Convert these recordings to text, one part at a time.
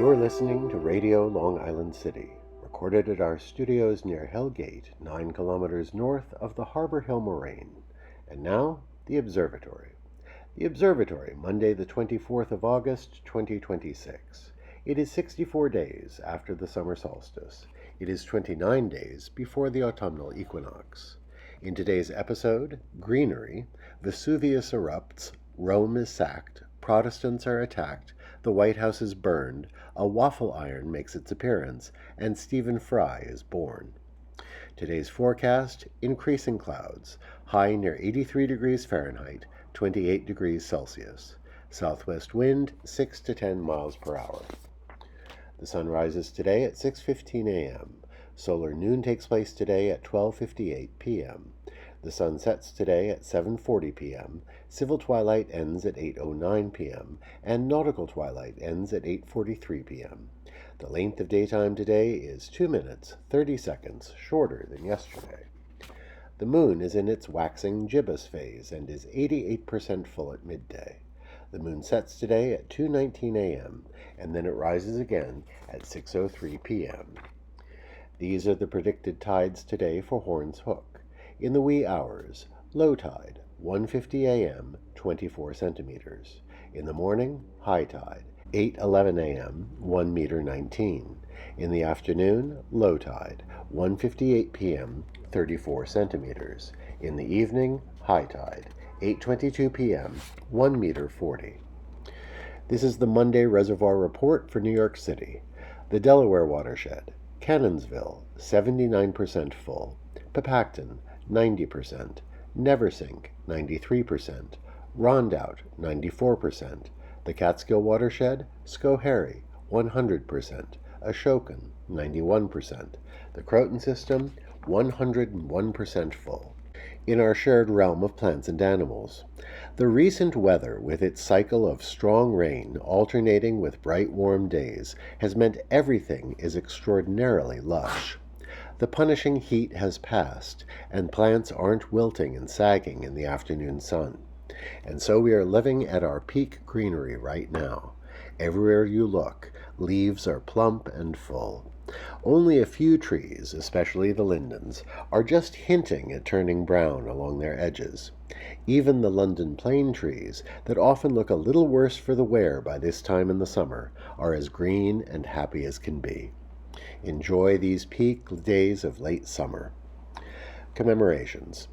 You're listening to Radio Long Island City, recorded at our studios near Hell Gate, 9 kilometers north of the Harbor Hill Moraine. And now, the Observatory. The Observatory, Monday the 24th of August, 2026. It is 64 days after the summer solstice. It is 29 days before the autumnal equinox. In today's episode, Greenery, Vesuvius erupts, Rome is sacked, Protestants are attacked, the White House is burned, a waffle iron makes its appearance, and Stephen Fry is born. Today's forecast, increasing clouds, high near 83 degrees Fahrenheit, 28 degrees Celsius. Southwest wind, 6 to 10 miles per hour. The sun rises today at 6:15 a.m. Solar noon takes place today at 12:58 p.m. The sun sets today at 7:40 p.m., civil twilight ends at 8:09 p.m., and nautical twilight ends at 8:43 p.m. The length of daytime today is 2 minutes, 30 seconds shorter than yesterday. The moon is in its waxing gibbous phase and is 88% full at midday. The moon sets today at 2:19 a.m., and then it rises again at 6:03 p.m. These are the predicted tides today for Horns Hook. In the wee hours, low tide, 1:50 a.m., 24 centimeters. In the morning, high tide, 8:11 a.m., 1 meter 19. In the afternoon, low tide, 1:58 p.m., 34 centimeters. In the evening, high tide, 8:22 p.m., 1 meter 40. This is the Monday Reservoir Report for New York City. The Delaware watershed, Cannonsville, 79% full. Papacton, 90%. Neversink, 93%. Rondout, 94%. The Catskill watershed, Schoharie, 100%. Ashokan, 91%. The Croton system, 101% full. In our shared realm of plants and animals, the recent weather, with its cycle of strong rain alternating with bright warm days, has meant everything is extraordinarily lush. The punishing heat has passed, and plants aren't wilting and sagging in the afternoon sun. And so we are living at our peak greenery right now. Everywhere you look, leaves are plump and full. Only a few trees, especially the lindens, are just hinting at turning brown along their edges. Even the London plane trees, that often look a little worse for the wear by this time in the summer, are as green and happy as can be. Enjoy these peak days of late summer. Commemorations.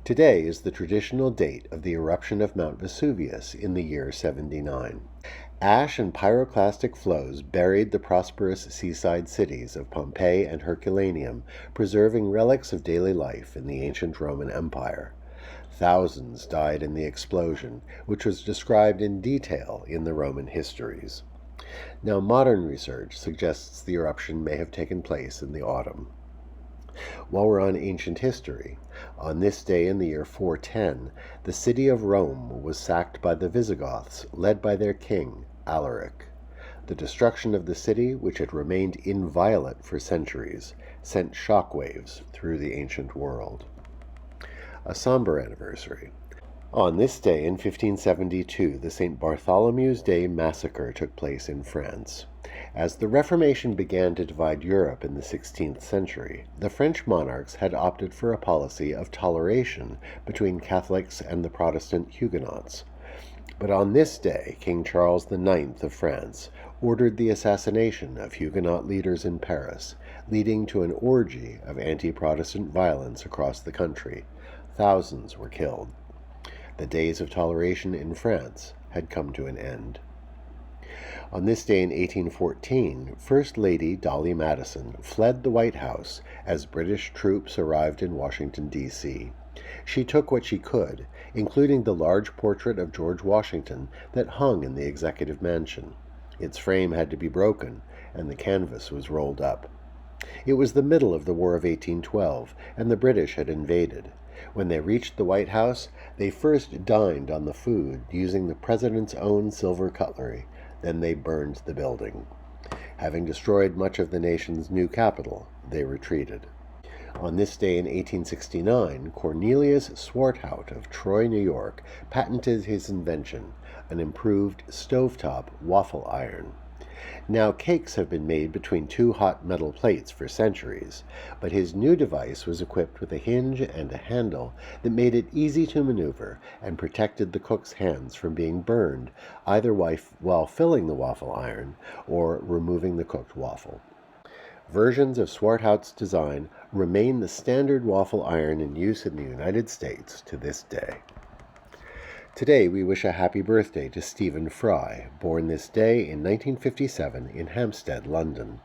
Today is the traditional date of the eruption of Mount Vesuvius in the year 79. Ash and pyroclastic flows buried the prosperous seaside cities of Pompeii and Herculaneum, preserving relics of daily life in the ancient Roman Empire. Thousands died in the explosion, which was described in detail in the Roman histories. Now, modern research suggests the eruption may have taken place in the autumn. While we're on ancient history, on this day in the year 410, the city of Rome was sacked by the Visigoths, led by their king, Alaric. The destruction of the city, which had remained inviolate for centuries, sent shockwaves through the ancient world. A somber anniversary. On this day in 1572, the St. Bartholomew's Day massacre took place in France. As the Reformation began to divide Europe in the 16th century, the French monarchs had opted for a policy of toleration between Catholics and the Protestant Huguenots. But on this day, King Charles IX of France ordered the assassination of Huguenot leaders in Paris, leading to an orgy of anti-Protestant violence across the country. Thousands were killed. The days of toleration in France had come to an end. On this day in 1814, First Lady Dolly Madison fled the White House as British troops arrived in Washington, D.C. She took what she could, including the large portrait of George Washington that hung in the Executive Mansion. Its frame had to be broken, and the canvas was rolled up. It was the middle of the War of 1812, and the British had invaded. When they reached the White House, they first dined on the food using the president's own silver cutlery. Then they burned the building. Having destroyed much of the nation's new capital, they retreated. On this day in 1869, Cornelius Swarthout of Troy, New York, patented his invention, an improved stovetop waffle iron. Now, cakes have been made between two hot metal plates for centuries, but his new device was equipped with a hinge and a handle that made it easy to maneuver and protected the cook's hands from being burned, either while filling the waffle iron or removing the cooked waffle. Versions of Swarthout's design remain the standard waffle iron in use in the United States to this day. Today we wish a happy birthday to Stephen Fry, born this day in 1957 in Hampstead, London.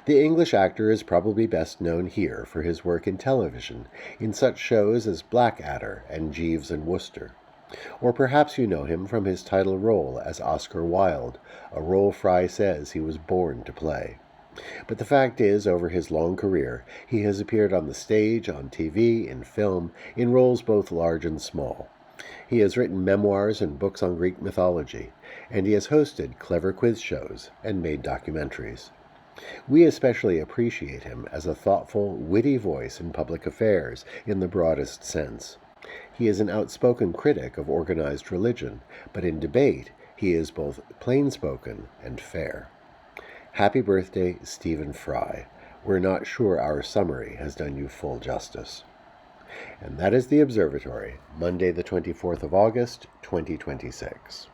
The English actor is probably best known here for his work in television, in such shows as Blackadder and Jeeves and Wooster. Or perhaps you know him from his title role as Oscar Wilde, a role Fry says he was born to play. But the fact is, over his long career, he has appeared on the stage, on TV, in film, in roles both large and small. He has written memoirs and books on Greek mythology, and he has hosted clever quiz shows and made documentaries. We especially appreciate him as a thoughtful, witty voice in public affairs in the broadest sense. He is an outspoken critic of organized religion, but in debate he is both plain-spoken and fair. Happy birthday, Stephen Fry. We're not sure our summary has done you full justice. And that is the Observatory, Monday the 24th of August, 2026.